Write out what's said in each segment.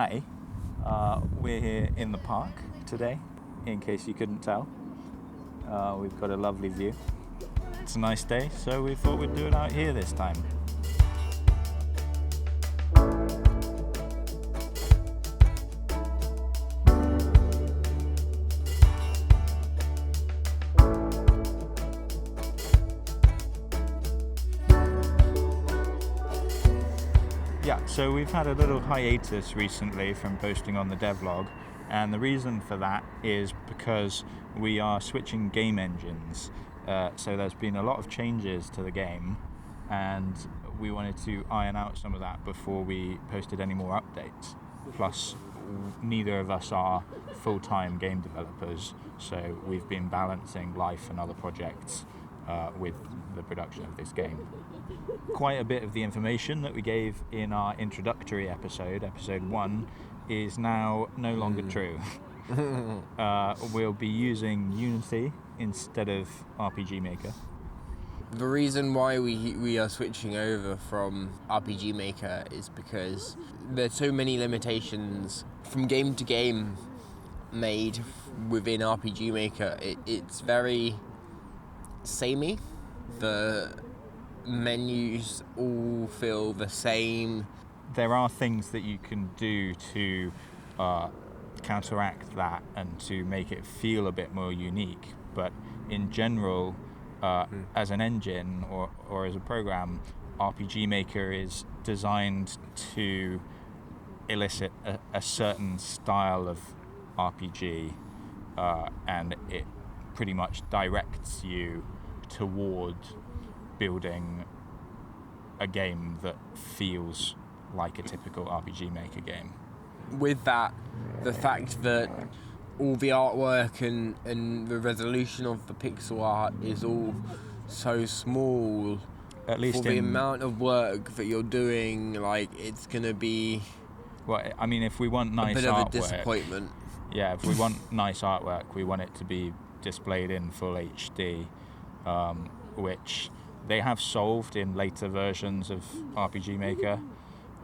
Hi, we're here in the park today, in case you couldn't tell. We've got a lovely view. It's a nice day, so we thought we'd do it out here this time. Yeah, so we've had a little hiatus recently from posting on the Devlog, and the reason for that is because we are switching game engines. So there's been a lot of changes to the game, and we wanted to iron out some of that before we posted any more updates. Plus, neither of us are full-time game developers, so we've been balancing life and other projects with the production of this game. Quite a bit of the information that we gave in our introductory episode 1, is now no longer true. We'll be using Unity instead of RPG Maker. The reason why we are switching over from RPG Maker is because there's so many limitations from game to game made within RPG Maker. It's very samey. The menus all feel the same. There are things that you can do to counteract that and to make it feel a bit more unique, but in general, as an engine or as a program, RPG Maker is designed to elicit a certain style of RPG, and it pretty much directs you toward building a game that feels like a typical RPG Maker game. With that, the fact that all the artwork and the resolution of the pixel art is all so small, at least for the amount of work that you're doing, like, it's gonna be if we want nice a bit artwork, of a disappointment. Yeah, if we want nice artwork, we want it to be displayed in full HD, which they have solved in later versions of RPG Maker.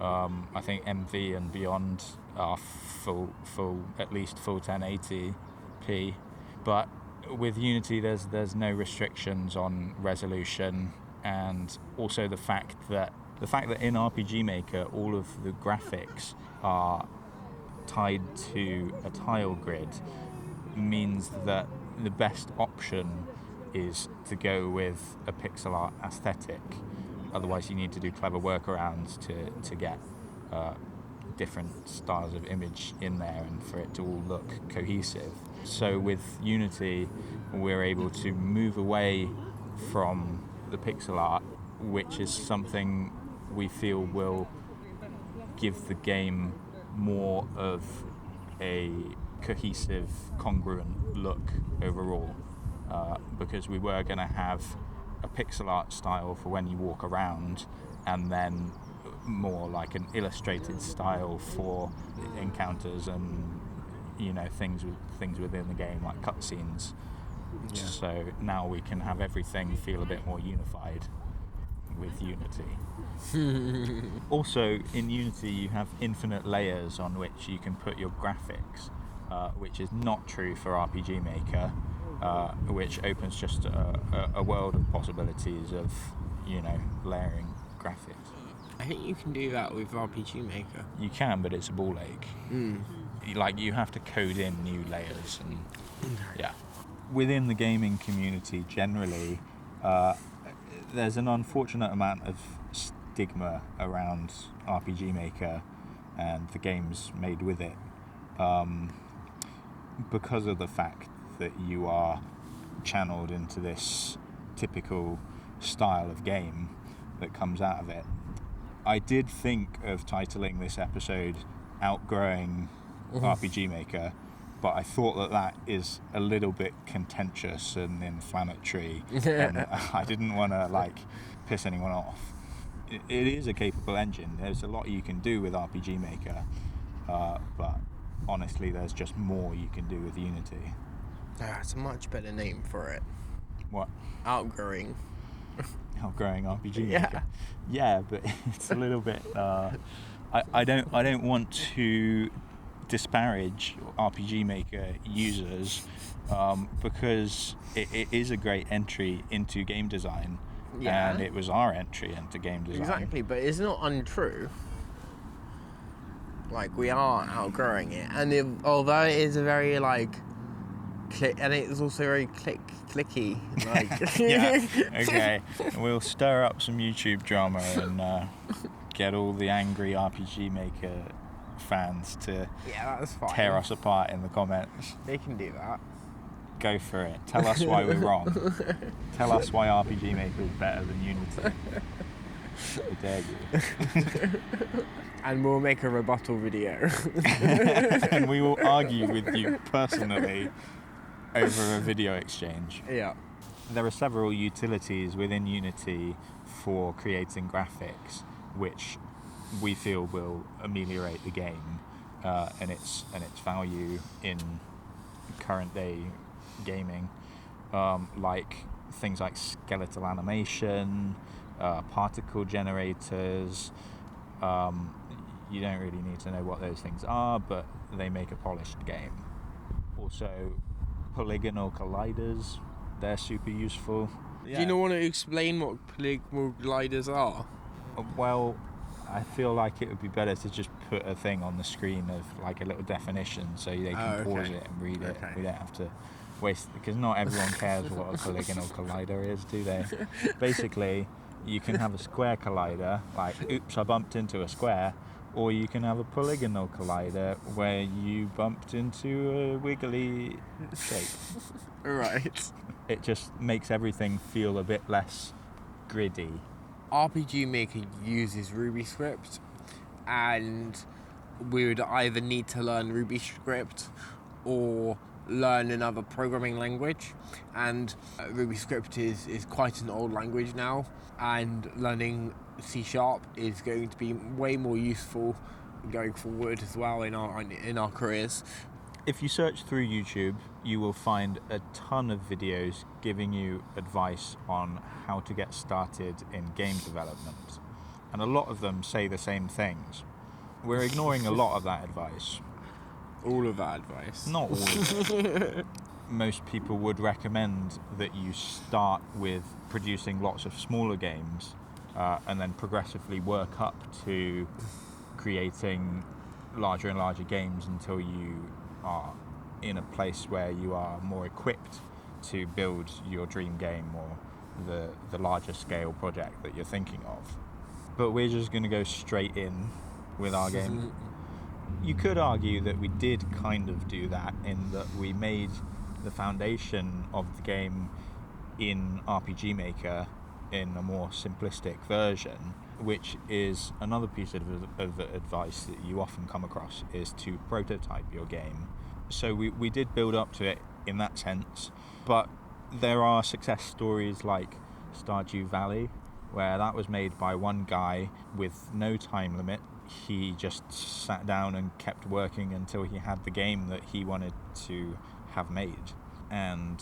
I think MV and beyond are full at least full 1080p. But with Unity, there's no restrictions on resolution, and also the fact that in RPG Maker all of the graphics are tied to a tile grid means that the best option is to go with a pixel art aesthetic. Otherwise you need to do clever workarounds to get different styles of image in there and for it to all look cohesive. So with Unity we're able to move away from the pixel art, which is something we feel will give the game more of a cohesive, congruent look overall. Because we were going to have a pixel art style for when you walk around, and then more like an illustrated style for encounters and things within the game, like cutscenes. Yeah. So now we can have everything feel a bit more unified with Unity. Also, in Unity you have infinite layers on which you can put your graphics, which is not true for RPG Maker. Which opens just a world of possibilities of, layering graphics. I think you can do that with RPG Maker. You can, but it's a ball ache. You have to code in new layers, and yeah. Within the gaming community generally, there's an unfortunate amount of stigma around RPG Maker and the games made with it, because of the fact that you are channeled into this typical style of game that comes out of it. I did think of titling this episode Outgrowing RPG Maker, but I thought that is a little bit contentious and inflammatory, and I didn't want to piss anyone off. It is a capable engine. There's a lot you can do with RPG Maker, but honestly there's just more you can do with Unity. It's a much better name for it. What? Outgrowing. Outgrowing RPG Maker. Yeah, but it's a little bit I don't want to disparage RPG Maker users because it is a great entry into game design, and it was our entry into game design. Exactly, but it's not untrue. Like, we are outgrowing it, and although it is a very and it's also very clicky. Yeah, okay. We'll stir up some YouTube drama and get all the angry RPG Maker fans to that's fine. tear us apart in the comments. They can do that. Go for it. Tell us why we're wrong. Tell us why RPG Maker is better than Unity. I dare you. And we'll make a rebuttal video. And we will argue with you personally over a video exchange. Yeah. There are several utilities within Unity for creating graphics, which we feel will ameliorate the game and its value in current day gaming, like things like skeletal animation, particle generators. You don't really need to know what those things are, but they make a polished game. Also, polygonal colliders, they're super useful. Yeah. Do you not want to explain what polygonal gliders are? Well, I feel like it would be better to just put a thing on the screen of like a little definition so they can pause it and read it. We don't have to waste, because not everyone cares what a polygonal collider is, do they? Basically, you can have a square collider, like, oops, I bumped into a square, or you can have a polygonal collider where you bumped into a wiggly shape. Right. It just makes everything feel a bit less gritty. RPG Maker uses Ruby script, and we would either need to learn Ruby script or learn another programming language, and Ruby script is quite an old language now, and learning C# is going to be way more useful going forward as well in our careers. If you search through YouTube, you will find a ton of videos giving you advice on how to get started in game development. And a lot of them say the same things. We're ignoring a lot of that advice. All of that advice? Not all of it. Most people would recommend that you start with producing lots of smaller games and then progressively work up to creating larger and larger games until you are in a place where you are more equipped to build your dream game or the larger scale project that you're thinking of. But we're just going to go straight in with our game. You could argue that we did kind of do that in that we made the foundation of the game in RPG Maker in a more simplistic version, which is another piece of advice that you often come across, is to prototype your game. So we did build up to it in that sense, but there are success stories like Stardew Valley, where that was made by one guy with no time limit. He just sat down and kept working until he had the game that he wanted to have made, and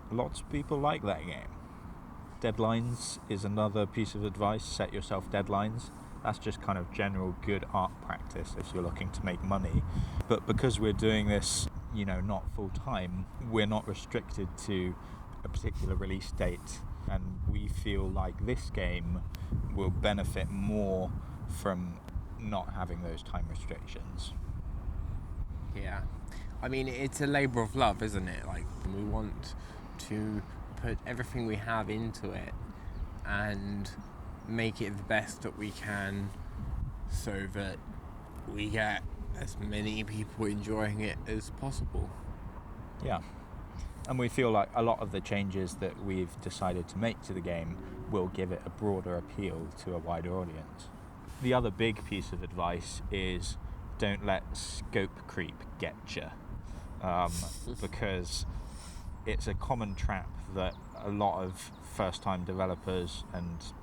lots of people like that game. Deadlines is another piece of advice. Set yourself deadlines. That's just kind of general good art practice if you're looking to make money. But because we're doing this, not full time, we're not restricted to a particular release date, and we feel like this game will benefit more from not having those time restrictions. Yeah. I mean, it's a labour of love, isn't it? Like, we want to put everything we have into it and make it the best that we can so that we get as many people enjoying it as possible. Yeah. And we feel like a lot of the changes that we've decided to make to the game will give it a broader appeal to a wider audience. The other big piece of advice is don't let scope creep get you, because it's a common trap that a lot of first-time developers and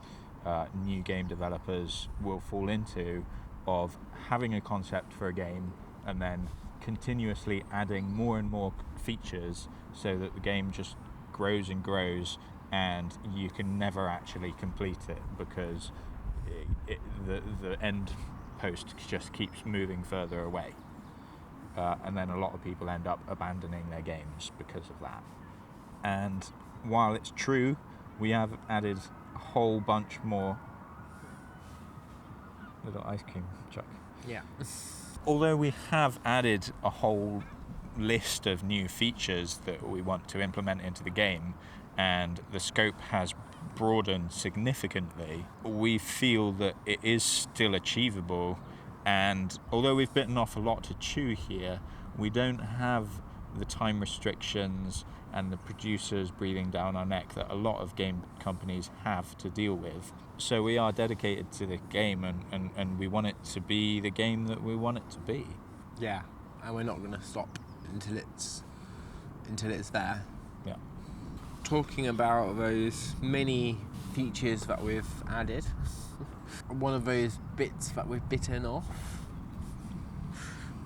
new game developers will fall into, of having a concept for a game and then continuously adding more and more features so that the game just grows and grows and you can never actually complete it because the end goalpost just keeps moving further away. And then a lot of people end up abandoning their games because of that. And while it's true, we have added a whole bunch more little ice cream truck. Yeah. Although we have added a whole list of new features that we want to implement into the game, and the scope has broadened significantly, we feel that it is still achievable. And although we've bitten off a lot to chew here, we don't have the time restrictions and the producers breathing down our neck that a lot of game companies have to deal with. So we are dedicated to the game, and we want it to be the game that we want it to be. Yeah, and we're not going to stop until it's there. Yeah. Talking about those many features that we've added, one of those bits that we've bitten off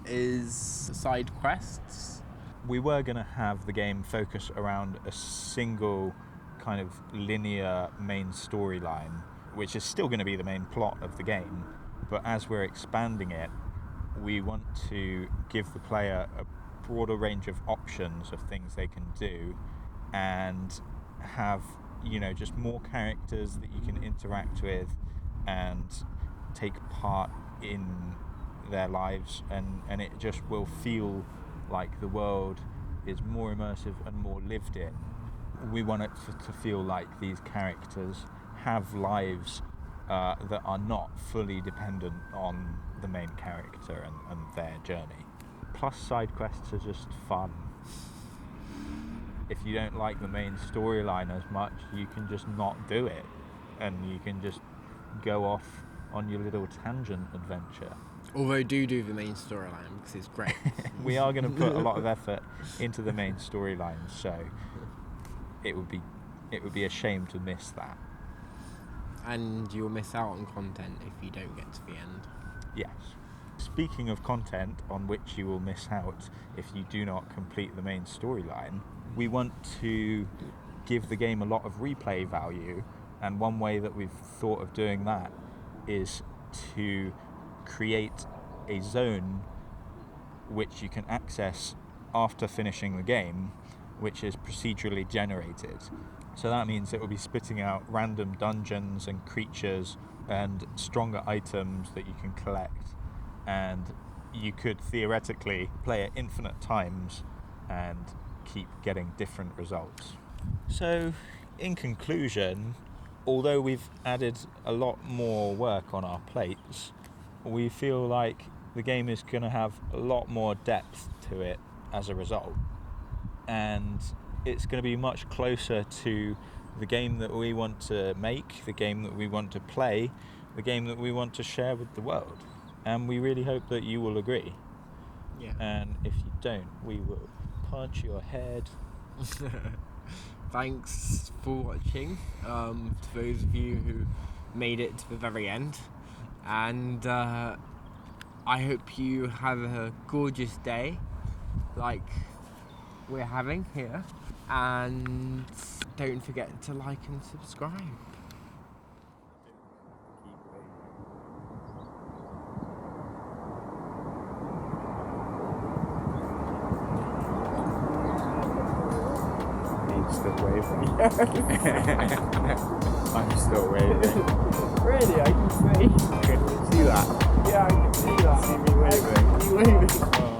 is side quests. We were going to have the game focus around a single kind of linear main storyline, which is still going to be the main plot of the game, but as we're expanding it, we want to give the player a broader range of options of things they can do, and have, just more characters that you can interact with and take part in their lives, and it just will feel like the world is more immersive and more lived in. We want it to feel like these characters have lives that are not fully dependent on the main character and their journey. Plus, side quests are just fun. If you don't like the main storyline as much, you can just not do it, and you can just go off on your little tangent adventure. Although do the main storyline, because it's great. We are going to put a lot of effort into the main storyline, so it would be a shame to miss that. And you'll miss out on content if you don't get to the end. Yes. Speaking of content on which you will miss out if you do not complete the main storyline, we want to give the game a lot of replay value, and one way that we've thought of doing that is to create a zone which you can access after finishing the game, which is procedurally generated. So that means it will be spitting out random dungeons and creatures and stronger items that you can collect, and you could theoretically play it infinite times and keep getting different results. So in conclusion, although we've added a lot more work on our plates, we feel like the game is going to have a lot more depth to it as a result, and it's going to be much closer to the game that we want to make, the game that we want to play, the game that we want to share with the world. And we really hope that you will agree. Yeah. And if you don't, we will punch your head. Thanks for watching, to those of you who made it to the very end. And I hope you have a gorgeous day like we're having here. And don't forget to like and subscribe. Still waving. I'm still waving. Really, I can see. Can you see that? Yeah, I can see that. See me waving? I can see you waving. Oh.